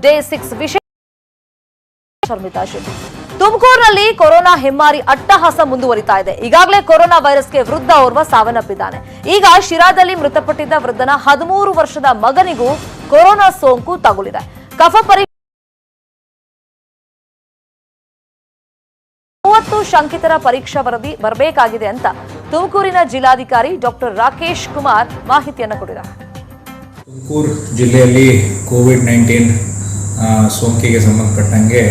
Day 6 ವಿಶೇಷ ಶರ್ಮಿತಾ ಶೆಟ್ಟಿ. ತುಮಕೂರಿನಲ್ಲಿ corona ಹೆಮ್ಮಾರಿ ಅಟ್ಟಹಾಸ ಮುಂದುವರಿತಾ ಇದೆ. ಈಗಾಗಲೇ ಕೊರೋನಾ ವೈರಸ್ಗೆ ವೃದ್ಧ ಓರ್ವ ಸಾವನ್ನಪ್ಪಿದ್ದಾನೆ. ಈಗ ಶಿರಾದಲ್ಲಿ ಮೃತಪಟ್ಟಿದ್ದ ವೃದ್ಧನ 13 ವರ್ಷದ ಮಗನಿಗೂ ಕೊರೋನಾ ಸೋಂಕು ತಗುಲಿದೆ. ಕಫ ಪರೀಕ್ಷೆ 30 ಶಂಕಿತರ ಪರೀಕ್ಷಾ ವರದಿ ಬರಬೇಕಾಗಿದೆ ಅಂತ ತುಮಕೂರಿನ ಜಿಲ್ಲಾಧಿಕಾರಿ ಡಾಕ್ಟರ್ ರಾಕೇಶ್ ಕುಮಾರ್ ಮಾಹಿತಿಯನ್ನು ಕೊಟ್ಟಿದ್ದಾರೆ. ತುಮಕೂರು ಜಿಲ್ಲೆಯಲ್ಲಿ ಕೋವಿಡ್-19 ಸೋಂಕಿಗೆ ಸಂಬಂಧಪಟ್ಟಂಗೆ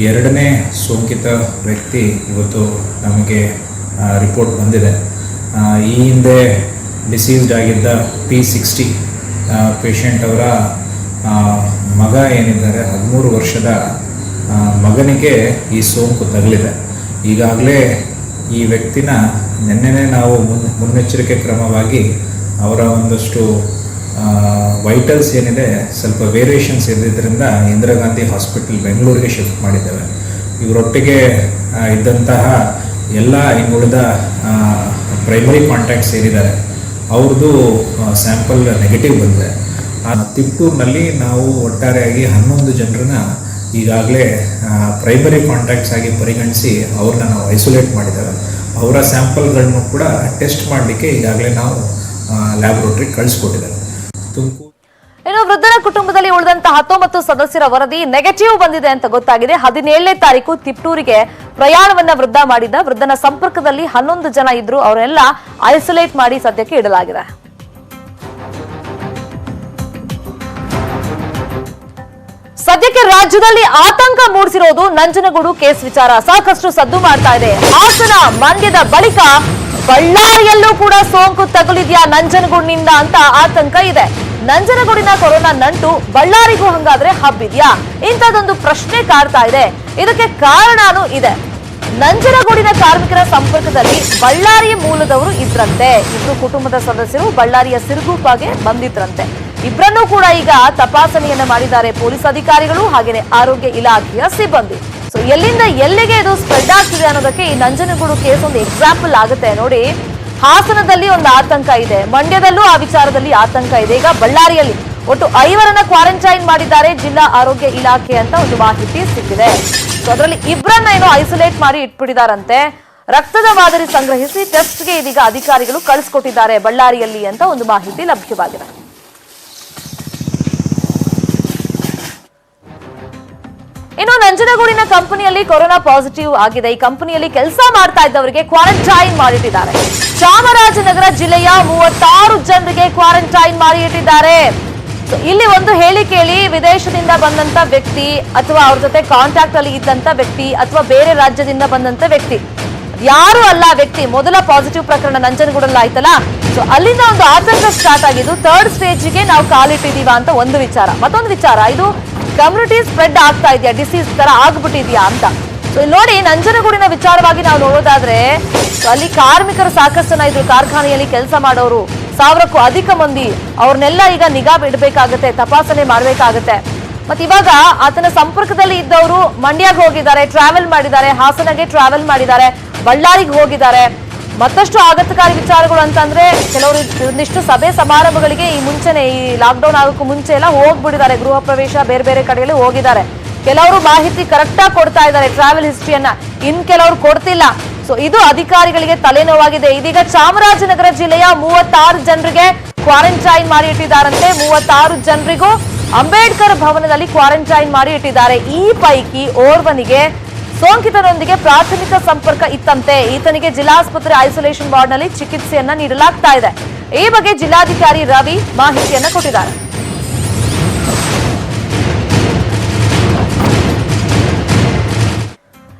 ಎರಡನೇ ಸೋಂಕಿತ ವ್ಯಕ್ತಿ ಇವತ್ತು ನಮಗೆ ರಿಪೋರ್ಟ್ ಬಂದಿದೆ. ಈ ಹಿಂದೆ ಡಿಸೀಸ್ಡ್ ಆಗಿದ್ದ P60 ಪೇಷಂಟ್ ಅವರ ಮಗ ಏನಿದ್ದಾರೆ 13 ವರ್ಷದ ಮಗನಿಗೆ ಈ ಸೋಂಕು ತಗುಲಿದೆ. ಈಗಾಗಲೇ ಈ ವ್ಯಕ್ತಿನ ನಿನ್ನೆನೇ ನಾವು ಮುನ್ನೆಚ್ಚರಿಕೆ ಕ್ರಮವಾಗಿ ಅವರ ಒಂದಷ್ಟು ವೈಟಲ್ಸ್ ಏನಿದೆ ಸ್ವಲ್ಪ ವೇರಿಯೇಷನ್ಸ್ ಇದ್ದಿದ್ದರಿಂದ ಇಂದಿರಾ ಗಾಂಧಿ ಹಾಸ್ಪಿಟಲ್ ಬೆಂಗಳೂರಿಗೆ ಶಿಫ್ಟ್ ಮಾಡಿದ್ದೇವೆ. ಇವರೊಟ್ಟಿಗೆ ಇದ್ದಂತಹ ಎಲ್ಲ ಇನ್ನುಳಿದ ಪ್ರೈಮರಿ ಕಾಂಟ್ಯಾಕ್ಟ್ಸ್ ಏನಿದ್ದಾರೆ ಅವ್ರದ್ದು ಸ್ಯಾಂಪಲ್ ನೆಗೆಟಿವ್ ಬಂದಿದೆ. ತಿಪ್ಟೂರಿನಲ್ಲಿ ನಾವು ಒಟ್ಟಾರೆಯಾಗಿ 11 ಜನರನ್ನ ಈಗಾಗಲೇ ಪ್ರೈಮರಿ ಕಾಂಟ್ಯಾಕ್ಟ್ಸ್ ಆಗಿ ಪರಿಗಣಿಸಿ ಅವ್ರನ್ನ ನಾವು ಐಸೋಲೇಟ್ ಮಾಡಿದ್ದೇವೆ. ಅವರ ಸ್ಯಾಂಪಲ್ಗಳನ್ನು ಕೂಡ ಟೆಸ್ಟ್ ಮಾಡಲಿಕ್ಕೆ ಈಗಾಗಲೇ ನಾವು ಲ್ಯಾಬ್ರೋಟರಿಗೆ ಕಳಿಸ್ಕೊಟ್ಟಿದ್ದೇವೆ. ಇನ್ನು ವೃದ್ಧರ ಕುಟುಂಬದಲ್ಲಿ ಉಳಿದಂತಹ 19 ಸದಸ್ಯರ ವರದಿ ನೆಗೆಟಿವ್ ಬಂದಿದೆ ಅಂತ ಗೊತ್ತಾಗಿದೆ. 17ನೇ ತಾರೀಕು ತಿಪ್ಟೂರಿಗೆ ಪ್ರಯಾಣವನ್ನ ವೃದ್ಧ ಮಾಡಿದ್ದ. ವೃದ್ಧನ ಸಂಪರ್ಕದಲ್ಲಿ 11 ಜನ ಇದ್ರು. ಅವರೆಲ್ಲ ಐಸೋಲೇಟ್ ಮಾಡಿ ಸದ್ಯಕ್ಕೆ ಇಡಲಾಗಿದೆ. ಸದ್ಯಕ್ಕೆ ರಾಜ್ಯದಲ್ಲಿ ಆತಂಕ ಮೂಡಿಸಿರೋದು ನಂಜನಗೂಡು ಕೇಸ್ ವಿಚಾರ. ಸಾಕಷ್ಟು ಸದ್ದು ಮಾಡ್ತಾ ಇದೆ. ಹಾಸನ ಮಂಡ್ಯದ ಬಳಿಕ ಬಳ್ಳಾರಿಯಲ್ಲೂ ಕೂಡ ಸೋಂಕು ತಗುಲಿದ್ಯಾ ನಂಜನಗೂಡಿನಿಂದ ಅಂತ ಆತಂಕ ಇದೆ. ನಂಜನಗೂಡಿನ ಕೊರೋನಾ ನಂಟು ಬಳ್ಳಾರಿಗೂ ಹಂಗಾದ್ರೆ ಹಬ್ಬಿದ್ಯಾ? ಇಂಥದ್ದೊಂದು ಪ್ರಶ್ನೆ ಕಾಡ್ತಾ ಇದೆ. ಇದಕ್ಕೆ ಕಾರಣನೂ ಇದೆ. ನಂಜನಗೂಡಿನ ಕಾರ್ಮಿಕರ ಸಂಪರ್ಕದಲ್ಲಿ ಬಳ್ಳಾರಿಯ ಮೂಲದವರು ಇದ್ರಂತೆ. ಇಬ್ರು ಕುಟುಂಬದ ಸದಸ್ಯರು ಬಳ್ಳಾರಿಯ ಸಿರುಗುಪ್ಪಾಗೆ ಬಂದಿದ್ರಂತೆ. ಇಬ್ಬರನ್ನೂ ಕೂಡ ಈಗ ತಪಾಸಣೆಯನ್ನ ಮಾಡಿದ್ದಾರೆ ಪೊಲೀಸ್ ಅಧಿಕಾರಿಗಳು ಹಾಗೇನೆ ಆರೋಗ್ಯ ಇಲಾಖೆಯ ಸಿಬ್ಬಂದಿ. ಸೊ ಎಲ್ಲಿಂದ ಎಲ್ಲಿಗೆ ಇದು ಸ್ಪ್ರೆಡ್ ಆಗ್ತಿದೆ ಅನ್ನೋದಕ್ಕೆ ಈ ನಂಜನಗೂಡು ಕೇಸ್ ಒಂದು ಎಕ್ಸಾಂಪಲ್ ಆಗುತ್ತೆ ನೋಡಿ. ಹಾಸನದಲ್ಲಿ ಒಂದು ಆತಂಕ ಇದೆ, ಮಂಡ್ಯದಲ್ಲೂ ಆ ವಿಚಾರದಲ್ಲಿ ಆತಂಕ ಇದೆ. ಈಗ ಬಳ್ಳಾರಿಯಲ್ಲಿ ಒಟ್ಟು 5ರನ್ನ ಕ್ವಾರಂಟೈನ್ ಮಾಡಿದ್ದಾರೆ ಜಿಲ್ಲಾ ಆರೋಗ್ಯ ಇಲಾಖೆ ಅಂತ ಒಂದು ಮಾಹಿತಿ ಸಿಕ್ಕಿದೆ. ಸೊ ಅದರಲ್ಲಿ ಇಬ್ಬರನ್ನ ಏನೋ ಐಸೋಲೇಟ್ ಮಾಡಿ ಇಟ್ಬಿಟ್ಟಿದಾರಂತೆ. ರಕ್ತದ ಮಾದರಿ ಸಂಗ್ರಹಿಸಿ ಟೆಸ್ಟ್ಗೆ ಇದೀಗ ಅಧಿಕಾರಿಗಳು ಕಳಿಸ್ಕೊಟ್ಟಿದ್ದಾರೆ ಬಳ್ಳಾರಿಯಲ್ಲಿ ಅಂತ ಒಂದು ಮಾಹಿತಿ ಲಭ್ಯವಾಗಿದೆ. ಇನ್ನು ನಂಜನಗೂಡಿನ ಕಂಪನಿಯಲ್ಲಿ ಕೊರೋನಾ ಪಾಸಿಟಿವ್ ಆಗಿದೆ. ಈ ಕಂಪನಿಯಲ್ಲಿ ಕೆಲಸ ಮಾಡ್ತಾ ಇದ್ದವರಿಗೆ ಕ್ವಾರಂಟೈನ್ ಮಾಡಿಟ್ಟಿದ್ದಾರೆ. ಚಾಮರಾಜನಗರ ಜಿಲ್ಲೆಯ 36 ಜನರಿಗೆ ಕ್ವಾರಂಟೈನ್ ಮಾಡಿ ಇಟ್ಟಿದ್ದಾರೆ. ಇಲ್ಲಿ ಒಂದು ಹೇಳಿ ಕೇಳಿ ವಿದೇಶದಿಂದ ಬಂದಂತ ವ್ಯಕ್ತಿ ಅಥವಾ ಅವ್ರ ಜೊತೆ ಕಾಂಟ್ಯಾಕ್ಟ್ ಅಲ್ಲಿ ಇದ್ದಂತ ವ್ಯಕ್ತಿ ಅಥವಾ ಬೇರೆ ರಾಜ್ಯದಿಂದ ಬಂದಂತ ವ್ಯಕ್ತಿ ಯಾರು ಅಲ್ಲ ವ್ಯಕ್ತಿ. ಮೊದಲ ಪಾಸಿಟಿವ್ ಪ್ರಕರಣ ನಂಜನಗೂಡಲ್ಲಿ ಆಯ್ತಲ್ಲ, ಸೊ ಅಲ್ಲಿಂದ ಒಂದು ಆತಂಕ ಸ್ಟಾರ್ಟ್ ಆಗಿದ್ದು 3rd ಸ್ಟೇಜ್ಗೆ ನಾವು ಕಾಲಿಟ್ಟಿದೀವ ಅಂತ ಒಂದು ವಿಚಾರ. ಮತ್ತೊಂದು ವಿಚಾರ, ಇದು ಕಮ್ಯುನಿಟಿ ಸ್ಪ್ರೆಡ್ ಆಗ್ತಾ ಇದೆಯಾ, ಡಿಸೀಸ್ ತರ ಆಗ್ಬಿಟ್ಟಿದ್ಯಾ ಅಂತ. ಸೊ ಇಲ್ಲಿ ನೋಡಿ, ನಂಜನಗೂಡಿನ ವಿಚಾರವಾಗಿ ನಾವು ನೋಡೋದಾದ್ರೆ ಅಲ್ಲಿ ಕಾರ್ಮಿಕರು ಸಾಕಷ್ಟು ಜನ ಇದ್ರು. ಕಾರ್ಖಾನೆಯಲ್ಲಿ ಕೆಲಸ ಮಾಡೋರು 1000ಕ್ಕೂ ಅಧಿಕ ಮಂದಿ. ಅವ್ರನ್ನೆಲ್ಲ ಈಗ ನಿಗಾ ಇಡಬೇಕಾಗತ್ತೆ, ತಪಾಸಣೆ ಮಾಡ್ಬೇಕಾಗತ್ತೆ. ಮತ್ತೆ ಇವಾಗ ಆತನ ಸಂಪರ್ಕದಲ್ಲಿ ಇದ್ದವರು ಮಂಡ್ಯಗೆ ಹೋಗಿದ್ದಾರೆ, ಟ್ರಾವೆಲ್ ಮಾಡಿದ್ದಾರೆ, ಹಾಸನಗೆ ಟ್ರಾವೆಲ್ ಮಾಡಿದ್ದಾರೆ, ಬಳ್ಳಾರಿಗೆ ಹೋಗಿದ್ದಾರೆ. ಮತ್ತಷ್ಟು ಆಘಾತಕಾರಿ ವಿಚಾರಗಳು ಅಂತಂದ್ರೆ ಕೆಲವರು ಒಂದಿಷ್ಟು ಸಭೆ ಸಮಾರಂಭಗಳಿಗೆ ಈ ಮುಂಚೆನೆ, ಈ ಲಾಕ್ಡೌನ್ ಆಗೋಕ್ಕೂ ಮುಂಚೆ ಎಲ್ಲ ಹೋಗ್ಬಿಟ್ಟಿದ್ದಾರೆ. ಗೃಹ ಪ್ರವೇಶ ಬೇರೆ ಬೇರೆ ಕಡೆಯಲ್ಲಿ ಹೋಗಿದ್ದಾರೆ. ಕೆಲವರು ಮಾಹಿತಿ ಕರೆಕ್ಟ್ ಆಗಿ ಕೊಡ್ತಾ ಇದ್ದಾರೆ ಟ್ರಾವೆಲ್ ಹಿಸ್ಟ್ರಿಯನ್ನ, ಇನ್ ಕೆಲವರು ಕೊಡ್ತಿಲ್ಲ. ಸೊ ಇದು ಅಧಿಕಾರಿಗಳಿಗೆ ತಲೆನೋವಾಗಿದೆ. ಇದೀಗ ಚಾಮರಾಜನಗರ ಜಿಲ್ಲೆಯ 36 ಜನರಿಗೆ ಕ್ವಾರಂಟೈನ್ ಮಾಡಿ ಇಟ್ಟಿದ್ದಾರಂತೆ. 36 ಜನರಿಗೂ ಅಂಬೇಡ್ಕರ್ ಭವನದಲ್ಲಿ ಕ್ವಾರಂಟೈನ್ ಮಾಡಿ ಇಟ್ಟಿದ್ದಾರೆ. ಈ ಪೈಕಿ ಓರ್ವನಿಗೆ ಸೋಂಕಿತರೊಂದಿಗೆ ಪ್ರಾಥಮಿಕ ಸಂಪರ್ಕ ಇತ್ತಂತೆ. ಈತನಿಗೆ ಜಿಲ್ಲಾಸ್ಪತ್ರೆ ಐಸೋಲೇಷನ್ ವಾರ್ಡ್ ನಲ್ಲಿ ಚಿಕಿತ್ಸೆಯನ್ನ ನೀಡಲಾಗ್ತಾ ಇದೆ. ಈ ಬಗ್ಗೆ ಜಿಲ್ಲಾಧಿಕಾರಿ ರವಿ ಮಾಹಿತಿಯನ್ನ ಕೊಟ್ಟಿದ್ದಾರೆ.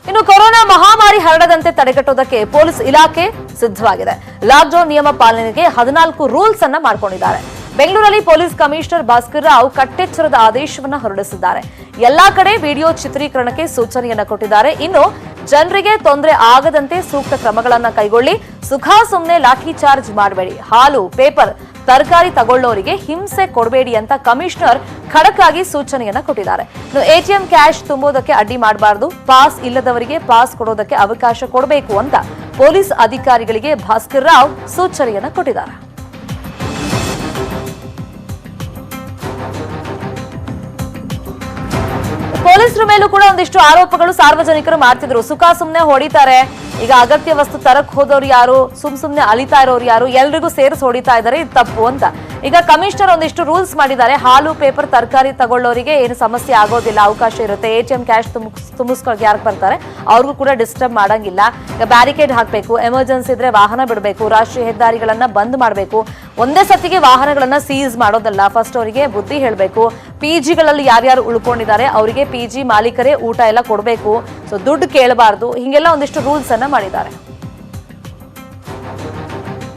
ಇನ್ನು ಕೊರೋನಾ ಮಹಾಮಾರಿ ಹರಡದಂತೆ ತಡೆಗಟ್ಟುವುದಕ್ಕೆ ಪೊಲೀಸ್ ಇಲಾಖೆ ಸಿದ್ಧವಾಗಿದೆ. ಲಾಕ್ಡೌನ್ ನಿಯಮ ಪಾಲನೆಗೆ 14 ರೂಲ್ಸ್ ಅನ್ನ ಮಾಡಿಕೊಂಡಿದ್ದಾರೆ. ಬೆಂಗಳೂರಲ್ಲಿ ಪೊಲೀಸ್ ಕಮಿಷನರ್ ಭಾಸ್ಕರ್ ರಾವ್ ಕಟ್ಟೆಚ್ಚರದ ಆದೇಶವನ್ನ ಹೊರಡಿಸಿದ್ದಾರೆ. ಎಲ್ಲಾ ಕಡೆ ವಿಡಿಯೋ ಚಿತ್ರೀಕರಣಕ್ಕೆ ಸೂಚನೆಯನ್ನ ಕೊಟ್ಟಿದ್ದಾರೆ. ಇನ್ನು ಜನರಿಗೆ ತೊಂದರೆ ಆಗದಂತೆ ಸೂಕ್ತ ಕ್ರಮಗಳನ್ನ ಕೈಗೊಳ್ಳಿ, ಸುಮ್ಮನೆ ಲಾಠಿ ಚಾರ್ಜ್ ಮಾಡಬೇಡಿ, ಹಾಲು, ಪೇಪರ್, ತರಕಾರಿ ತಗೊಳ್ಳೋರಿಗೆ ಹಿಂಸೆ ಕೊಡಬೇಡಿ ಅಂತ ಕಮಿಷನರ್ ಖಡಕ್ ಆಗಿ ಸೂಚನೆಯನ್ನ ಕೊಟ್ಟಿದ್ದಾರೆ. ಇನ್ನು ಎಟಿಎಂ ಕ್ಯಾಶ್ ತುಂಬೋದಕ್ಕೆ ಅಡ್ಡಿ ಮಾಡಬಾರದು, ಪಾಸ್ ಇಲ್ಲದವರಿಗೆ ಪಾಸ್ ಕೊಡೋದಕ್ಕೆ ಅವಕಾಶ ಕೊಡಬೇಕು ಅಂತ ಪೊಲೀಸ್ ಅಧಿಕಾರಿಗಳಿಗೆ ಭಾಸ್ಕರ್ ರಾವ್ ಸೂಚನೆಯನ್ನ ಕೊಟ್ಟಿದ್ದಾರೆ. ಪೊಲೀಸರ ಮೇಲೂ ಕೂಡ ಒಂದಿಷ್ಟು ಆರೋಪಗಳು ಸಾರ್ವಜನಿಕರು ಮಾಡ್ತಿದ್ರು. ಸುಖ ಸುಮ್ನೆ ಹೊಡಿತಾರೆ, ಈಗ ಅಗತ್ಯ ವಸ್ತು ತರಕ್ ಹೋದವ್ರು ಯಾರು, ಸುಮ್ನೆ ಅಲಿತಾ ಇರೋರು ಯಾರು, ಎಲ್ರಿಗೂ ಸೇರಿಸಿ ಹೊಡಿತಾ ಇದ್ದಾರೆ, ಇದು ತಪ್ಪು ಅಂತ. ಈಗ ಕಮಿಷನರ್ ಒಂದಿಷ್ಟು ರೂಲ್ಸ್ ಮಾಡಿದ್ದಾರೆ. ಹಾಲು, ಪೇಪರ್, ತರಕಾರಿ ತಗೊಳ್ಳೋರಿಗೆ ಏನು ಸಮಸ್ಯೆ ಆಗೋದಿಲ್ಲ, ಅವಕಾಶ ಇರುತ್ತೆ. ATM ಕ್ಯಾಶ್ ತುಂಬಿಸ್ಕೊಳಕ್ಕೆ ಯಾರು ಬರ್ತಾರೆ ಅವ್ರಿಗೂ ಕೂಡ ಡಿಸ್ಟರ್ಬ್ ಮಾಡಂಗಿಲ್ಲ. ಈಗ ಬ್ಯಾರಿಕೇಡ್ ಹಾಕಬೇಕು, ಎಮರ್ಜೆನ್ಸಿ ಇದ್ರೆ ವಾಹನ ಬಿಡಬೇಕು, ರಾಷ್ಟ್ರೀಯ ಹೆದ್ದಾರಿಗಳನ್ನ ಬಂದ್ ಮಾಡಬೇಕು, ಒಂದೇ ಸತಿಗೆ ವಾಹನಗಳನ್ನ ಸೀಸ್ ಮಾಡೋದಲ್ಲ, ಫಸ್ಟ್ ಅವರಿಗೆ ಬುದ್ಧಿ ಹೇಳಬೇಕು. PGಗಳಲ್ಲಿ ಯಾರ್ಯಾರು ಉಳ್ಕೊಂಡಿದ್ದಾರೆ ಅವರಿಗೆ PG ಮಾಲೀಕರೇ ಊಟ ಎಲ್ಲ ಕೊಡಬೇಕು, ಸೊ ದುಡ್ಡು ಕೇಳಬಾರ್ದು, ಹಿಂಗೆಲ್ಲ ಒಂದಿಷ್ಟು ರೂಲ್ಸ್ ಅನ್ನ ಮಾಡಿದ್ದಾರೆ.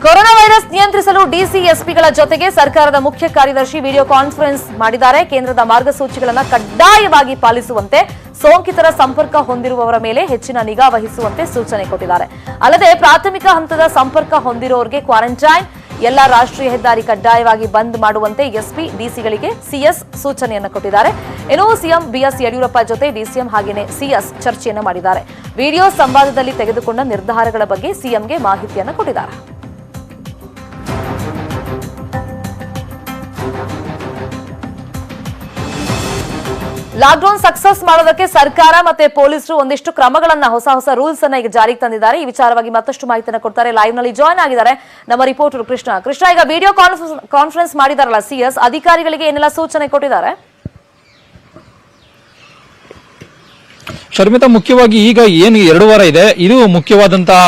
ಕೊರೋನಾ ವೈರಸ್ ನಿಯಂತ್ರಿಸಲು DCSPಗಳ ಜೊತೆಗೆ ಸರ್ಕಾರದ ಮುಖ್ಯ ಕಾರ್ಯದರ್ಶಿ ವಿಡಿಯೋ ಕಾನ್ಫರೆನ್ಸ್ ಮಾಡಿದ್ದಾರೆ. ಕೇಂದ್ರದ ಮಾರ್ಗಸೂಚಿಗಳನ್ನು ಕಡ್ಡಾಯವಾಗಿ ಪಾಲಿಸುವಂತೆ, ಸೋಂಕಿತರ ಸಂಪರ್ಕ ಹೊಂದಿರುವವರ ಮೇಲೆ ಹೆಚ್ಚಿನ ನಿಗಾ ವಹಿಸುವಂತೆ ಸೂಚನೆ ಕೊಟ್ಟಿದ್ದಾರೆ. ಅಲ್ಲದೆ ಪ್ರಾಥಮಿಕ ಹಂತದ ಸಂಪರ್ಕ ಹೊಂದಿರುವವರಿಗೆ ಕ್ವಾರಂಟೈನ್, ಎಲ್ಲ ರಾಷ್ಟ್ರೀಯ ಹೆದ್ದಾರಿ ಕಡ್ಡಾಯವಾಗಿ ಬಂದ್ ಮಾಡುವಂತೆ SP, DCಗಳಿಗೆ CS ಸೂಚನೆಯನ್ನು ಕೊಟ್ಟಿದ್ದಾರೆ. ಇನ್ನು CM BS ಯಡಿಯೂರಪ್ಪ ಜೊತೆ DCM ಹಾಗೇನೆ CS ಚರ್ಚೆಯನ್ನು ಮಾಡಿದ್ದಾರೆ. ವಿಡಿಯೋ ಸಂವಾದದಲ್ಲಿ ತೆಗೆದುಕೊಂಡ ನಿರ್ಧಾರಗಳ ಬಗ್ಗೆ CMಗೆ ಮಾಹಿತಿಯನ್ನು ಕೊಟ್ಟಿದ್ದಾರೆ. ಲಾಕ್ಡೌನ್ ಸಕ್ಸಸ್ ಮಾಡೋದಕ್ಕೆ ಸರ್ಕಾರ ಮತ್ತೆ ಪೊಲೀಸರು ಒಂದಿಷ್ಟು ಕ್ರಮಗಳನ್ನ, ಹೊಸ ರೂಲ್ಸ್ ಅನ್ನ ಈಗ ಜಾರಿಗೆ ತಂದಿದ್ದಾರೆ. ಈ ವಿಚಾರವಾಗಿ ಮತ್ತಷ್ಟು ಮಾಹಿತಿಯನ್ನು ಕೊಡ್ತಾರೆ. ಲೈವ್ ನಲ್ಲಿ ಜಾಯ್ನ್ ಆಗಿದ್ದಾರೆ ನಮ್ಮ ರಿಪೋರ್ಟರ್ ಕೃಷ್ಣ. ಈಗ ವಿಡಿಯೋ ಕಾನ್ಫರೆನ್ಸ್ ಮಾಡಿದಾರಲ್ಲ CS, ಅಧಿಕಾರಿಗಳಿಗೆ ಏನೆಲ್ಲ ಸೂಚನೆ ಕೊಟ್ಟಿದ್ದಾರೆ? ಶರ್ಮಿತಾ, ಮುಖ್ಯವಾಗಿ ಈಗ ಏನು 2 ವಾರ ಇದೆ, ಇದು ಮುಖ್ಯವಾದಂತಹ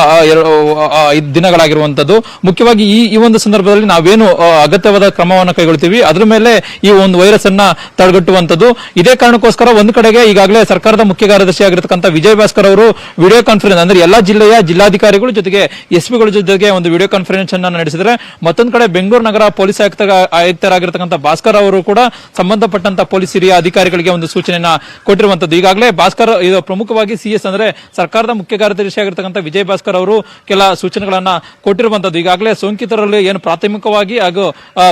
5 ದಿನಗಳಾಗಿರುವಂತದ್ದು. ಮುಖ್ಯವಾಗಿ ಈ ಒಂದು ಸಂದರ್ಭದಲ್ಲಿ ನಾವೇನು ಅಗತ್ಯವಾದ ಕ್ರಮವನ್ನು ಕೈಗೊಳ್ತೀವಿ ಅದ್ರ ಮೇಲೆ ಈ ಒಂದು ವೈರಸ್ ಅನ್ನ ತಡೆಗಟ್ಟುವಂತದ್ದು. ಇದೇ ಕಾರಣಕ್ಕೋಸ್ಕರ ಒಂದು ಕಡೆಗೆ ಈಗಾಗಲೇ ಸರ್ಕಾರದ ಮುಖ್ಯ ಕಾರ್ಯದರ್ಶಿ ಆಗಿರತಕ್ಕಂಥ ವಿಜಯ್ ಭಾಸ್ಕರ್ ಅವರು ವಿಡಿಯೋ ಕಾನ್ಫರೆನ್ಸ್, ಅಂದ್ರೆ ಎಲ್ಲಾ ಜಿಲ್ಲೆಯ ಜಿಲ್ಲಾಧಿಕಾರಿಗಳು ಜೊತೆಗೆ SPಗಳ ಜೊತೆಗೆ ಒಂದು ವಿಡಿಯೋ ಕಾನ್ಫರೆನ್ಸ್ ಅನ್ನ ನಡೆಸಿದ್ರೆ, ಮತ್ತೊಂದು ಕಡೆ ಬೆಂಗಳೂರು ನಗರ ಪೊಲೀಸ್ ಆಯುಕ್ತರಾಗಿರ್ತಕ್ಕಂಥ ಭಾಸ್ಕರ್ ಅವರು ಕೂಡ ಸಂಬಂಧಪಟ್ಟಂತ ಪೊಲೀಸ್ ಹಿರಿಯ ಅಧಿಕಾರಿಗಳಿಗೆ ಒಂದು ಸೂಚನೆಯನ್ನ ಕೊಟ್ಟಿರುವಂತದ್ದು. ಈಗಾಗಲೇ ಭಾಸ್ಕರ್ ಪ್ರಮುಖವಾಗಿ CS ಅಂದ್ರೆ ಸರ್ಕಾರದ ಮುಖ್ಯ ಕಾರ್ಯದರ್ಶಿ ಆಗಿರ್ತಕ್ಕಂಥ ವಿಜಯ್ ಭಾಸ್ಕರ್ ಅವರು ಕೆಲ ಸೂಚನೆಗಳನ್ನ ಕೊಟ್ಟಿರುವಂತದ್ದು. ಈಗಾಗಲೇ ಸೋಂಕಿತರಲ್ಲಿ ಏನು ಪ್ರಾಥಮಿಕವಾಗಿ ಹಾಗೂ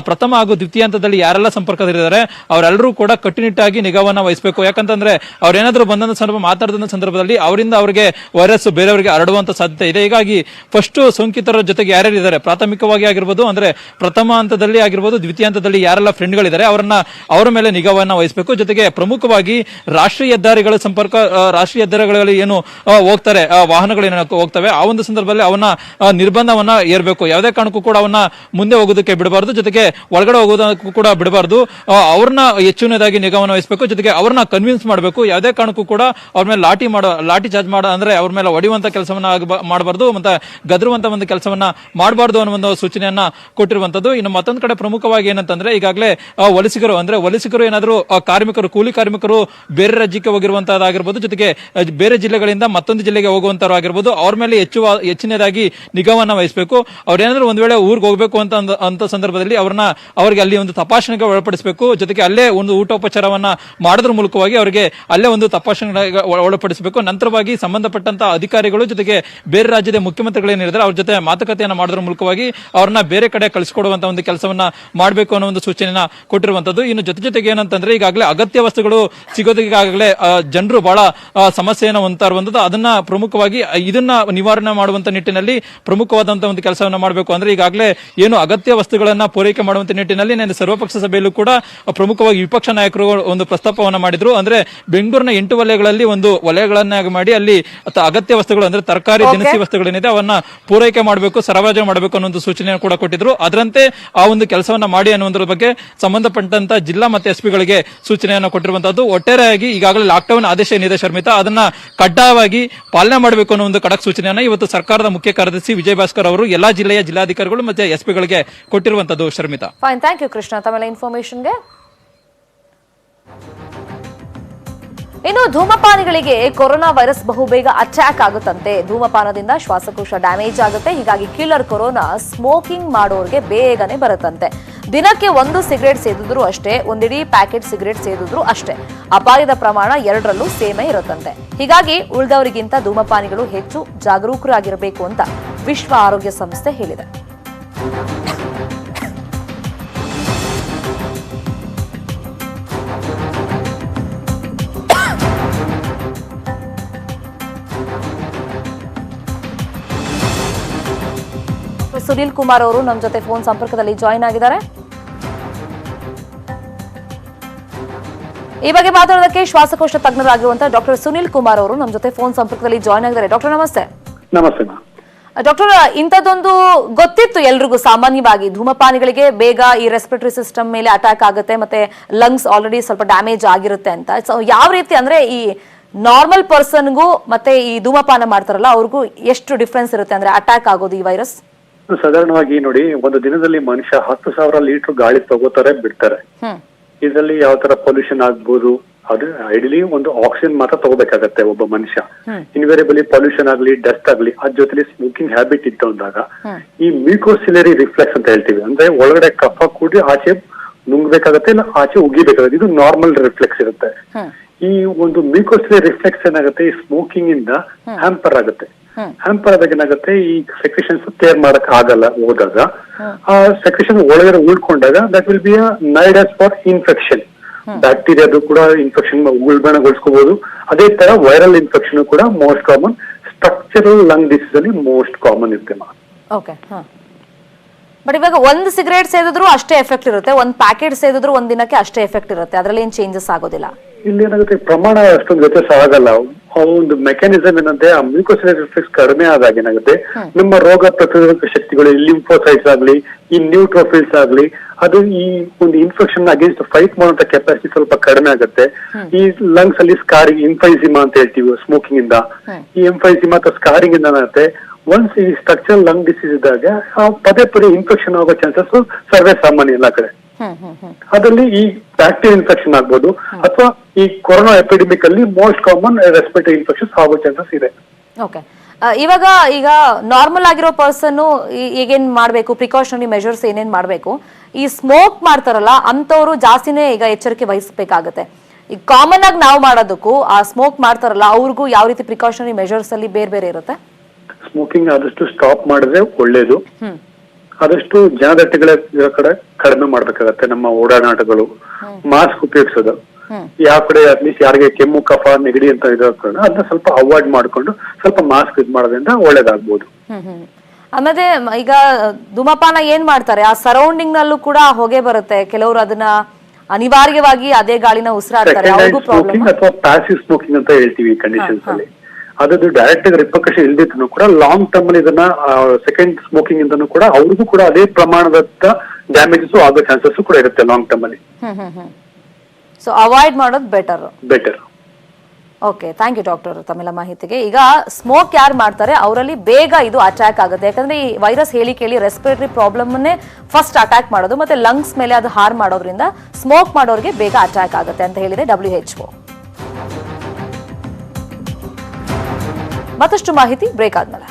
ಪ್ರಥಮ ಹಾಗೂ ದ್ವಿತೀಯ ಹಂತದಲ್ಲಿ ಯಾರೆಲ್ಲ ಸಂಪರ್ಕದಲ್ಲಿದ್ದಾರೆ ಅವರೆಲ್ಲರೂ ಕೂಡ ಕಟ್ಟುನಿಟ್ಟಾಗಿ ನಿಗಾವನ್ನ ವಹಿಸಬೇಕು. ಯಾಕಂತಂದ್ರೆ ಅವ್ರೇನಾದ್ರೂ ಬಂದಂತ ಸಂದರ್ಭ ಮಾತಾಡಿದ ಸಂದರ್ಭದಲ್ಲಿ ಅವರಿಂದ ಅವರಿಗೆ ವೈರಸ್ ಬೇರೆಯವರಿಗೆ ಹರಡುವಂತ ಸಾಧ್ಯತೆ ಇದೆ. ಹೀಗಾಗಿ ಫಸ್ಟ್ ಸೋಂಕಿತರ ಜೊತೆಗೆ ಯಾರ್ಯಾರು ಇದ್ದಾರೆ, ಪ್ರಾಥಮಿಕವಾಗಿ ಆಗಿರ್ಬೋದು, ಅಂದ್ರೆ ಪ್ರಥಮ ಹಂತದಲ್ಲಿ ಆಗಿರ್ಬೋದು, ದ್ವಿತೀಯ ಹಂತದಲ್ಲಿ ಯಾರೆಲ್ಲ ಫ್ರೆಂಡ್ಗಳಿದ್ದಾರೆ ಅವರ ಮೇಲೆ ನಿಗಾವನ್ನ ವಹಿಸಬೇಕು. ಜೊತೆಗೆ ಪ್ರಮುಖವಾಗಿ ರಾಷ್ಟ್ರೀಯ ಹೆದ್ದಾರಿಗಳ ಸಂಪರ್ಕ, ರಾಷ್ಟ್ರೀಯ ಹೆದ್ದಾರಿಗಳಲ್ಲಿ ಏನು ಹೋಗ್ತಾರೆ ವಾಹನಗಳೇನು ಹೋಗ್ತವೆ, ಆ ಒಂದು ಸಂದರ್ಭದಲ್ಲಿ ಅವನ್ನ ನಿರ್ಬಂಧವನ್ನ ಏರ್ಬೇಕು. ಯಾವುದೇ ಕಾರಣಕ್ಕೂ ಕೂಡ ಅವನ್ನ ಮುಂದೆ ಹೋಗೋದಕ್ಕೆ ಬಿಡಬಾರ್ದು, ಜೊತೆಗೆ ಒಳಗಡೆ ಹೋಗೋದಕ್ಕೂ ಕೂಡ ಬಿಡಬಾರ್ದು. ಅವ್ರನ್ನ ಹೆಚ್ಚಿನದಾಗಿ ನಿಗಾವನ್ನ ವಹಿಸಬೇಕು. ಜೊತೆಗೆ ಅವ್ರನ್ನ ಕನ್ವಿನ್ಸ್ ಮಾಡಬೇಕು. ಯಾವುದೇ ಕಾರಣಕ್ಕೂ ಕೂಡ ಅವ್ರ ಮೇಲೆ ಲಾಠಿ ಚಾರ್ಜ್ ಅಂದ್ರೆ ಅವ್ರ ಮೇಲೆ ಹೊಡೆಯುವಂತ ಕೆಲಸವನ್ನ ಮಾಡಬಾರ್ದು, ಮತ್ತೆ ಗದರುವಂತ ಒಂದು ಕೆಲಸವನ್ನ ಮಾಡಬಾರ್ದು ಅನ್ನೋ ಒಂದು ಸೂಚನೆಯನ್ನ ಕೊಟ್ಟಿರುವಂತದ್ದು. ಇನ್ನು ಮತ್ತೊಂದು ಕಡೆ ಪ್ರಮುಖವಾಗಿ ಏನಂತಂದ್ರೆ, ಈಗಾಗಲೇ ವಲಸಿಗರು ಏನಾದ್ರು ಕಾರ್ಮಿಕರು, ಕೂಲಿ ಕಾರ್ಮಿಕರು ಬೇರೆ ರಾಜ್ಯಕ್ಕೆ ಹೋಗಿರುವಂತದ್ದಾಗಿರ್ಬೋದು, ಜೊತೆಗೆ ಬೇರೆ ಜಿಲ್ಲೆಗಳಿಂದ ಮತ್ತೊಂದು ಜಿಲ್ಲೆಗೆ ಹೋಗುವಂತರು ಆಗಿರ್ಬೋದು, ಅವ್ರ ಮೇಲೆ ಹೆಚ್ಚಿನದಾಗಿ ನಿಗಾವನ್ನ ವಹಿಸಬೇಕು. ಅವ್ರೇನಾದ್ರೂ ಒಂದ್ ವೇಳೆ ಊರಿಗೆ ಹೋಗ್ಬೇಕು ಅಂತ ಸಂದರ್ಭದಲ್ಲಿ ಅವರಿಗೆ ಅಲ್ಲಿ ಒಂದು ತಪಾಸಣೆಗೆ ಒಳಪಡಿಸಬೇಕು. ಜೊತೆಗೆ ಅಲ್ಲೇ ಒಂದು ಊಟೋಪಚಾರವನ್ನ ಮಾಡೋದ್ರ ಮೂಲಕವಾಗಿ ಅವರಿಗೆ ಅಲ್ಲೇ ಒಂದು ತಪಾಸಣೆಗೆ ಒಳಪಡಿಸಬೇಕು. ನಂತರವಾಗಿ ಸಂಬಂಧಪಟ್ಟಂತ ಅಧಿಕಾರಿಗಳು ಜೊತೆಗೆ ಬೇರೆ ರಾಜ್ಯದ ಮುಖ್ಯಮಂತ್ರಿಗಳೇನಿದ್ದಾರೆ ಅವ್ರ ಜೊತೆ ಮಾತುಕತೆಯನ್ನ ಮಾಡೋದ್ರ ಮೂಲಕವಾಗಿ ಅವ್ರನ್ನ ಬೇರೆ ಕಡೆ ಕಳಿಸಿಕೊಡುವಂತ ಒಂದು ಕೆಲಸವನ್ನ ಮಾಡಬೇಕು ಅನ್ನೋ ಒಂದು ಸೂಚನೆಯನ್ನ ಕೊಟ್ಟಿರುವಂತದ್ದು. ಇನ್ನು ಜೊತೆಗೆ ಏನಂತಂದ್ರೆ, ಈಗಾಗಲೇ ಅಗತ್ಯ ವಸ್ತುಗಳು ಸಿಗೋದಕ್ಕಾಗಲೇ ಜನರು ಬಹಳ ಸಮಸ್ಯೆಯನ್ನು ಹೊಂದ್ತಾ ಇರುವಂತದ್ದು. ಅದನ್ನ ಪ್ರಮುಖವಾಗಿ ಇದನ್ನ ನಿವಾರಣೆ ಮಾಡುವಂತ ನಿಟ್ಟಿನಲ್ಲಿ ಪ್ರಮುಖವಾದಂತಹ ಒಂದು ಕೆಲಸವನ್ನ ಮಾಡಬೇಕು. ಅಂದ್ರೆ ಈಗಾಗಲೇ ಏನು ಅಗತ್ಯ ವಸ್ತುಗಳನ್ನ ಪೂರೈಕೆ ಮಾಡುವಂತ ನಿಟ್ಟಿನಲ್ಲಿ ನಾನು ಸರ್ವಪಕ್ಷ ಸಭೆಯಲ್ಲೂ ಕೂಡ ಪ್ರಮುಖವಾಗಿ ವಿಪಕ್ಷ ನಾಯಕರು ಒಂದು ಪ್ರಸ್ತಾಪವನ್ನ ಮಾಡಿದ್ರು. ಅಂದ್ರೆ ಬೆಂಗಳೂರಿನ 8 ವಲಯಗಳಲ್ಲಿ ಒಂದು ವಲಯಗಳನ್ನಾಗಿ ಮಾಡಿ ಅಲ್ಲಿ ಅಗತ್ಯ ವಸ್ತುಗಳು ಅಂದ್ರೆ ತರಕಾರಿ, ದಿನಸಿ ವಸ್ತುಗಳೇನಿದೆ ಅವನ್ನ ಪೂರೈಕೆ ಮಾಡಬೇಕು, ಸರಬರಾಜು ಮಾಡಬೇಕು ಅನ್ನೋ ಒಂದು ಸೂಚನೆಯನ್ನು ಕೂಡ ಕೊಟ್ಟಿದ್ರು. ಅದರಂತೆ ಆ ಒಂದು ಕೆಲಸವನ್ನ ಮಾಡಿ ಅನ್ನೋದ್ರ ಬಗ್ಗೆ ಸಂಬಂಧಪಟ್ಟಂತ ಜಿಲ್ಲಾ ಮತ್ತೆ SP ಗಳಿಗೆ ಸೂಚನೆಯನ್ನು ಕೊಟ್ಟಿರುವಂತದ್ದು. ಒಟ್ಟಾರೆಯಾಗಿ ಈಗಾಗಲೇ ಲಾಕ್ಡೌನ್ ಆದೇಶ ಏನಿದೆ ಶರ್ಮಿತಾ, ಅದನ್ನ ಕಡ್ಡಾಯವಾಗಿ ಪಾಲನೆ ಮಾಡಬೇಕು ಅನ್ನೋ ಒಂದು ಖಡಕ್ ಸೂಚನೆಯನ್ನ ಇವತ್ತು ಸರ್ಕಾರದ ಮುಖ್ಯ ಕಾರ್ಯದರ್ಶಿ ವಿಜಯ್ ಭಾಸ್ಕರ್ ಅವರು ಎಲ್ಲಾ ಜಿಲ್ಲೆಯ ಜಿಲ್ಲಾಧಿಕಾರಿಗಳು ಮತ್ತೆ SP ಗಳಿಗೆ ಕೊಟ್ಟಿರುವಂತದ್ದು. Sharmita, fine, thank you Krishna ತಮ್ಮೆಲ್ಲ ಇನ್ಫಾರ್ಮೇಶನ್ಗೆ. ಇನ್ನು ಧೂಮಪಾನಿಗಳಿಗೆ ಕೊರೋನಾ ವೈರಸ್ ಬಹುಬೇಗ ಅಟ್ಯಾಕ್ ಆಗುತ್ತಂತೆ. ಧೂಮಪಾನದಿಂದ ಶ್ವಾಸಕೋಶ ಡ್ಯಾಮೇಜ್ ಆಗುತ್ತೆ. ಹೀಗಾಗಿ ಕಿಲ್ಲರ್ ಕೊರೋನಾ ಸ್ಮೋಕಿಂಗ್ ಮಾಡೋರ್ಗೆ ಬೇಗನೆ ಬರುತ್ತಂತೆ. ದಿನಕ್ಕೆ 1 ಸಿಗರೇಟ್ ಸೇದಿದ್ರು ಅಷ್ಟೇ, 1 ಇಡೀ ಪ್ಯಾಕೆಟ್ ಸಿಗರೇಟ್ ಸೇದಿದ್ರು ಅಷ್ಟೇ. ಅಪಾಯದ ಪ್ರಮಾಣ 2ರಲ್ಲೂ ಸೇಮೇ ಇರುತ್ತಂತೆ. ಹೀಗಾಗಿ ಉಳಿದವರಿಗಿಂತ ಧೂಮಪಾನಿಗಳು ಹೆಚ್ಚು ಜಾಗರೂಕರಾಗಿರಬೇಕು ಅಂತ ವಿಶ್ವ ಆರೋಗ್ಯ ಸಂಸ್ಥೆ ಹೇಳಿದೆ. ಸುನೀಲ್ ಕುಮಾರ್ ಅವರು ನಮ್ಮ ಜೊತೆ ಫೋನ್ ಸಂಪರ್ಕದಲ್ಲಿ ಜಾಯಿನ್ ಆಗಿದ್ದಾರೆ. ಈ ಬಗ್ಗೆ ಮಾತಾಡೋದಕ್ಕೆ ಶ್ವಾಸಕೋಶ ತಜ್ಞರಾಗಿರುವಂತಹ ಡಾಕ್ಟರ್ ಸುನಿಲ್ ಕುಮಾರ್ ಅವರು ನಮ್ಮ ಜೊತೆ ಫೋನ್ ಸಂಪರ್ಕದಲ್ಲಿ ಜಾಯ್ನ್ ಆಗಿದ್ದಾರೆ. ಡಾಕ್ಟರ್ ನಮಸ್ತೆ. ನಮಸ್ತೆ. ಡಾಕ್ಟರ್, ಇಂಥದ್ದೊಂದು ಗೊತ್ತಿತ್ತು ಎಲ್ರಿಗೂ, ಸಾಮಾನ್ಯವಾಗಿ ಧೂಮಪಾನಿಗಳಿಗೆ ಬೇಗ ಈ ರೆಸ್ಪಿರೇಟರಿ ಸಿಸ್ಟಮ್ ಮೇಲೆ ಅಟ್ಯಾಕ್ ಆಗುತ್ತೆ, ಮತ್ತೆ ಲಂಗ್ಸ್ ಆಲ್ರೆಡಿ ಸ್ವಲ್ಪ ಡ್ಯಾಮೇಜ್ ಆಗಿರುತ್ತೆ ಅಂತ. ಸೊ ಯಾವ ರೀತಿ ಅಂದ್ರೆ ಈ ನಾರ್ಮಲ್ ಪರ್ಸನ್ಗೂ ಮತ್ತೆ ಈ ಧೂಮಪಾನ ಮಾಡ್ತಾರಲ್ಲ ಅವ್ರಿಗೂ ಎಷ್ಟು ಡಿಫ್ರೆನ್ಸ್ ಇರುತ್ತೆ ಅಂದ್ರೆ ಅಟ್ಯಾಕ್ ಆಗೋದು ಈ ವೈರಸ್? ಸಾಧಾರಣವಾಗಿ ನೋಡಿ, ಒಂದು ದಿನದಲ್ಲಿ ಮನುಷ್ಯ 10,000 ಲೀಟರ್ ಗಾಳಿ ತಗೋತಾರೆ, ಬಿಡ್ತಾರೆ. ಇದರಲ್ಲಿ ಯಾವ ತರ ಪೊಲ್ಯೂಷನ್ ಆಗ್ಬೋದು, ಅದು ಐಡಿಯಲಿ ಒಂದು ಆಕ್ಸಿಜನ್ ಮಾತ್ರ ತಗೋಬೇಕಾಗತ್ತೆ ಒಬ್ಬ ಮನುಷ್ಯ. ಇನ್ವೇರಿಯಬಲಿ ಪೊಲ್ಯೂಷನ್ ಆಗ್ಲಿ, ಡಸ್ಟ್ ಆಗ್ಲಿ, ಅದ್ರ ಜೊತೆಲಿ ಸ್ಮೋಕಿಂಗ್ ಹ್ಯಾಬಿಟ್ ಇತ್ತು ಅಂದಾಗ ಈ ಮ್ಯೂಕೋಸಿಲರಿ ರಿಫ್ಲೆಕ್ಸ್ ಅಂತ ಹೇಳ್ತೀವಿ. ಅಂದ್ರೆ ಒಳಗಡೆ ಕಫ ಕೂಡಿ ಆಚೆ ನುಂಗ್ಬೇಕಾಗತ್ತೆ, ಇಲ್ಲ ಆಚೆ ಉಗಿಬೇಕಾಗತ್ತೆ. ಇದು ನಾರ್ಮಲ್ ರಿಫ್ಲೆಕ್ಸ್ ಇರುತ್ತೆ. ಈ ಒಂದು ಮ್ಯೂಕೋಸಿಲರಿ ರಿಫ್ಲೆಕ್ಸ್ ಏನಾಗುತ್ತೆ, ಈ ಸ್ಮೋಕಿಂಗ್ ಇಂದ ಹ್ಯಾಂಪರ್ ಆಗುತ್ತೆ. ಹ್ಯಾಂಪರ್ ಆದಾಗ ಏನಾಗುತ್ತೆ, ಈ ಸೆಕ್ರೆಷನ್ಸ್ ಕ್ಲಿಯರ್ ಮಾಡಕ್ ಆಗಲ್ಲ. ಹೋದಾಗ ಆ ಸೆಕ್ರೆಷನ್ ಒಳಗಡೆ ಉಳ್ಕೊಂಡಾಗ that will be a nidus for infection. ಬ್ಯಾಕ್ಟೀರಿಯಾದು ಕೂಡ ಇನ್ಫೆಕ್ಷನ್ ಉಲ್ಬಣಗೊಳಿಸ್ಕೋಬಹುದು. ಅದೇ ತರ ವೈರಲ್ ಇನ್ಫೆಕ್ಷನ್ ಕೂಡ most common. Structural lung disease ಅಲ್ಲಿ ಮೋಸ್ಟ್ ಕಾಮನ್ ಇರುತ್ತೆ. ಓಕೆ, ಬಟ್ ಇವಾಗ ಒಂದು ಸಿಗರೇಟ್ ಸೇದಿದ್ರು ಅಷ್ಟೇ ಎಫೆಕ್ಟ್ ಇರುತ್ತೆ, ಒಂದು ಪ್ಯಾಕೆಟ್ ಸೇದಿದ್ರು ಒಂದ್ ದಿನಕ್ಕೆ ಅಷ್ಟೇ ಎಫೆಕ್ಟ್ ಇರುತ್ತೆ, ಅದ್ರಲ್ಲಿ ಏನ್ ಚೇಂಜಸ್ ಆಗೋದಿಲ್ಲ. ಇಲ್ಲಿ ಏನಾಗುತ್ತೆ, ಪ್ರಮಾಣ ಅಷ್ಟೊಂದು ವ್ಯತ್ಯಾಸ ಆಗಲ್ಲ. ಒಂದು ಮೆಕ್ಯಾನಿಸಮ್ ಏನಂತೆ, ಆ ಮ್ಯೂಕೋಸಿಲರಿ ರಿಫ್ಲೆಕ್ಸ್ ಕಡಿಮೆ ಆದಾಗ ಏನಾಗುತ್ತೆ, ನಮ್ಮ ರೋಗ ಪ್ರತಿರೋಧಕ ಶಕ್ತಿಗಳು, ಲಿಂಫೋಸೈಟ್ಸ್ ಆಗ್ಲಿ, ಈ ನ್ಯೂಟ್ರೋಫಿಲ್ಸ್ ಆಗ್ಲಿ, ಅದು ಈ ಒಂದು ಇನ್ಫೆಕ್ಷನ್ ಅಗೇನ್ಸ್ಟ್ ಫೈಟ್ ಮಾಡುವಂತ ಕೆಪಾಸಿಟಿ ಸ್ವಲ್ಪ ಕಡಿಮೆ ಆಗುತ್ತೆ. ಈ ಲಂಗ್ಸ್ ಅಲ್ಲಿ ಸ್ಕಾರಿಂಗ್, ಎಂಫೈಸಿಮಾ ಅಂತ ಹೇಳ್ತೀವಿ ಸ್ಮೋಕಿಂಗ್ ಇಂದ. ಈ ಎಂಫೈಸಿಮಾ ಅಥವಾ ಸ್ಕಾರಿಂಗ್ ಇಂದ ಏನಾಗುತ್ತೆ, ಒನ್ಸ್ ಈ ಸ್ಟ್ರಕ್ಚರಲ್ ಲಂಗ್ ಡಿಸೀಸ್ ಇದ್ದಾಗ ಪದೇ ಪದೇ ಇನ್ಫೆಕ್ಷನ್ ಆಗೋ ಚಾನ್ಸಸ್ ಸರ್ವೇ ಸಾಮಾನ್ಯ ಎಲ್ಲ ಕಡೆ. ಅದರಲ್ಲಿ ಈ ಬ್ಯಾಕ್ಟೀರಿಯಾ ಇನ್ಫೆಕ್ಷನ್ ಆಗ್ಬೋದು, ಅಥವಾ ಈ ಕೊರೋನಾ ಎಪಿಡೆಮಿಕ್ ಅಲ್ಲಿ ಮೋಸ್ಟ್ ಕಾಮನ್ ರೆಸ್ಪಿರೇಟರಿ ಇನ್ಫೆಕ್ಷನ್ಸ್ ಆಗೋ ಚಾನ್ಸಸ್ ಇದೆ. ಓಕೆ, ಇವಾಗ ಈಗ ನಾರ್ಮಲ್ ಆಗಿರೋ ಪರ್ಸನ್ ಈಗೇನ್ ಮಾಡ್ಬೇಕು, ಪ್ರಿಕಾಷನರಿ ಮೆಜರ್ಸ್ ಏನೇನ್ ಮಾಡ್ಬೇಕು? ಈ ಸ್ಮೋಕ್ ಮಾಡ್ತಾರಲ್ಲ ಅಂತವ್ರು ಜಾಸ್ತಿನೇ ಈಗ ಎಚ್ಚರಿಕೆ ವಹಿಸಬೇಕಾಗತ್ತೆ. ಈಗ ಕಾಮನ್ ಆಗಿ ನಾವು ಮಾಡೋದಕ್ಕೂ ಆ ಸ್ಮೋಕ್ ಮಾಡ್ತಾರಲ್ಲ ಅವ್ರಿಗೂ ಯಾವ ರೀತಿ ಪ್ರಿಕಾಷನರಿ ಮೆಜರ್ಸ್ ಅಲ್ಲಿ ಬೇರೆ ಬೇರೆ ಇರುತ್ತೆ? ಸ್ಮೋಕಿಂಗ್ ಆದಷ್ಟು ಸ್ಟಾಪ್ ಮಾಡಿದ್ರೆ ಒಳ್ಳೇದು. ಆದಷ್ಟು ಜನದಟ್ಟಗಳ ಕಡೆ ಕಡಿಮೆ ಮಾಡ್ಬೇಕಾಗತ್ತೆ. ನಮ್ಮ ಓಡಾಟಗಳು, ಮಾಸ್ಕ್ ಉಪಯೋಗಿಸೋದು, ಯಾವ ಕಡೆ ಅಟ್ಲೀಸ್ಟ್ ಯಾರಿಗೆ ಕೆಮ್ಮು, ಕಫ, ನೆಗಡಿ ಅಂತ ಇರೋ ಕಾರಣ ಅದನ್ನ ಸ್ವಲ್ಪ ಅವಾಯ್ಡ್ ಮಾಡ್ಕೊಂಡು ಸ್ವಲ್ಪ ಮಾಸ್ಕ್ ಇದು ಮಾಡೋದ್ರಿಂದ ಒಳ್ಳೇದಾಗ್ಬೋದು. ಆಮೇಲೆ ಈಗ ಧೂಮಪಾನ ಏನ್ ಮಾಡ್ತಾರೆ, ಆ ಸರೌಂಡಿಂಗ್ ನಲ್ಲೂ ಕೂಡ ಹೊಗೆ ಬರುತ್ತೆ, ಕೆಲವರು ಅದನ್ನ ಅನಿವಾರ್ಯವಾಗಿ ಅದೇ ಗಾಳಿನ ಉಸಿರಾಡ್ತಾರೆ. ಸ್ಮೋಕಿಂಗ್ ಅಥವಾ ಪ್ಯಾಸಿವ್ ಸ್ಮೋಕಿಂಗ್ ಅಂತ ಹೇಳ್ತೀವಿ ಈ ಕಂಡೀಷನ್ಸ್ ಅಲ್ಲಿ. ಅದ್ರದ್ದು ಡೈರೆಕ್ಟ್ ಆಗಿ ರಿಪರ್ಕಷನ್ ಇಲ್ದಿದ್ರು ಕೂಡ ಲಾಂಗ್ ಟರ್ಮ್ ಅಲ್ಲಿ ಇದನ್ನ ಸೆಕೆಂಡ್ ಸ್ಮೋಕಿಂಗ್ ಇಂದನೂ ಕೂಡ ಅವ್ರಿಗೂ ಕೂಡ ಅದೇ ಪ್ರಮಾಣದ ಡ್ಯಾಮೇಜಸ್ ಆಗೋ ಚಾನ್ಸಸ್ ಕೂಡ ಇರುತ್ತೆ ಲಾಂಗ್ ಟರ್ಮ್ ಅಲ್ಲಿ. ಸೊ ಅವಾಯ್ಡ್ ಮಾಡೋದು better. Okay, thank you doctor ತಮ್ಮೆಲ್ಲ ಮಾಹಿತಿಗೆ. ಈಗ ಸ್ಮೋಕ್ ಯಾರು ಮಾಡ್ತಾರೆ ಅವರಲ್ಲಿ ಬೇಗ ಇದು ಅಟ್ಯಾಕ್ ಆಗುತ್ತೆ, ಯಾಕಂದ್ರೆ ಈ ವೈರಸ್ ಹೇಳಿ ಕೇಳಿ ರೆಸ್ಪಿರೇಟರಿ ಪ್ರಾಬ್ಲಮ್ ಅನ್ನೇ ಫಸ್ಟ್ ಅಟ್ಯಾಕ್ ಮಾಡೋದು, ಮತ್ತೆ ಲಂಗ್ಸ್ ಮೇಲೆ ಅದು ಹಾರ್ಮ್ ಮಾಡೋದ್ರಿಂದ ಸ್ಮೋಕ್ ಮಾಡೋರಿಗೆ ಬೇಗ ಅಟ್ಯಾಕ್ ಆಗುತ್ತೆ ಅಂತ ಹೇಳಿದೆ WHO. ಮತ್ತಷ್ಟು ಮಾಹಿತಿ ಬ್ರೇಕ್ ಆದ್ಮೇಲೆ.